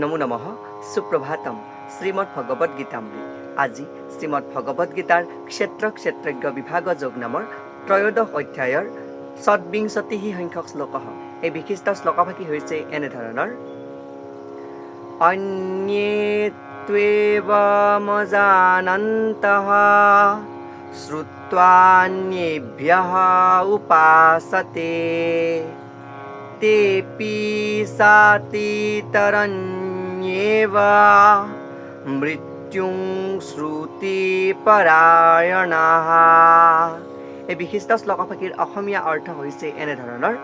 নমো নমঃ সুপ্ৰভাতম শ্ৰীমদ্ ভগবদ গীতামৃত। আজি শ্ৰীমদ্ ভগবদ গীতাৰ ক্ষেত্ৰজ্ঞ বিভাগ যোগ নামৰ ত্ৰয়োদশ অধ্যায়ৰ ষড্বিংশতি সংখ্যক শ্লোক। এই বিশিষ্ট শ্লোকভাগী হৈছে এনেধৰণৰ: অন্যে ত্বেবমজানন্তঃ শ্ৰুত্বান্যেভ্যঃ উপাসতে তেপি সাতিতৰণ্যেব মৃত্যুং শ্ৰুতি পৰায়ণাঃ। এই বিশিষ্ট শ্লোকভাগীৰ অসমীয়া অৰ্থ হৈছে এনেধৰণৰ: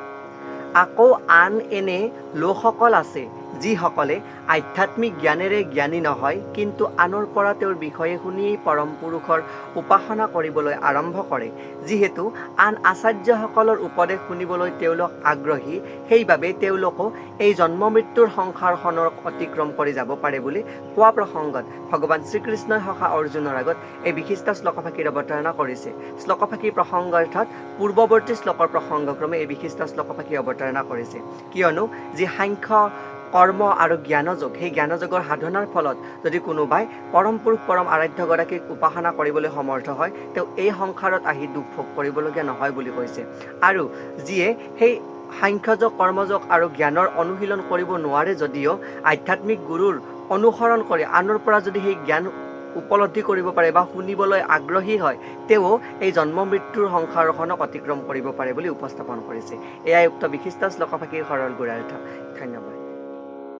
আকৌ আন এনে লোকসকল আছে যিসকলে আধ্যাত্মিক জ্ঞানেৰে জ্ঞানী নহয়, কিন্তু আনৰ পৰা তেওঁৰ বিষয়ে শুনিয়েই পৰম পুৰুষৰ উপাসনা কৰিবলৈ আৰম্ভ কৰে। যিহেতু আন আচাৰ্যসকলৰ উপদেশ শুনিবলৈ তেওঁলোক আগ্ৰহী, সেইবাবে তেওঁলোকো এই জন্ম মৃত্যুৰ সংসাৰখনক অতিক্ৰম কৰি যাব পাৰে বুলি কোৱা প্ৰসংগত ভগৱান শ্ৰীকৃষ্ণই সখা অৰ্জুনৰ আগত এই বিশিষ্ট শ্লোকভাগীৰ অৱতাৰণা কৰিছে। শ্লোকভাগীৰ প্ৰসংগাৰ্থত পূৰ্বৱৰ্তী শ্লোকৰ প্ৰসংগক্ৰমে এই বিশিষ্ট শ্লোকভাগী অৱতাৰণা কৰিছে, কিয়নো যি সাংখ্য কৰ্ম আৰু জ্ঞানযোগ, সেই জ্ঞানযোগৰ সাধনাৰ ফলত যদি কোনোবাই পৰম পুৰুষ পৰম আৰাধ্যগৰাকীক উপাসনা কৰিবলৈ সমৰ্থ হয়, তেওঁ এই সংসাৰত আহি দুখ ভোগ কৰিবলগীয়া নহয় বুলি কৈছে। আৰু যিয়ে সেই সাংখ্যযোগ কৰ্মযোগ আৰু জ্ঞানৰ অনুশীলন কৰিব নোৱাৰে, যদিও আধ্যাত্মিক গুৰুৰ অনুসৰণ কৰি আনৰ পৰা যদি সেই জ্ঞান উপলব্ধি কৰিব পাৰে বা শুনিবলৈ আগ্ৰহী হয়, তেওঁ এই জন্ম মৃত্যুৰ সংসাৰখনক অতিক্ৰম কৰিব পাৰে বুলি উপস্থাপন কৰিছে। এয়াই উক্ত বিশিষ্ট শ্লোকভাগীৰ সৰল গুৰাৰ্থ। ধন্যবাদ।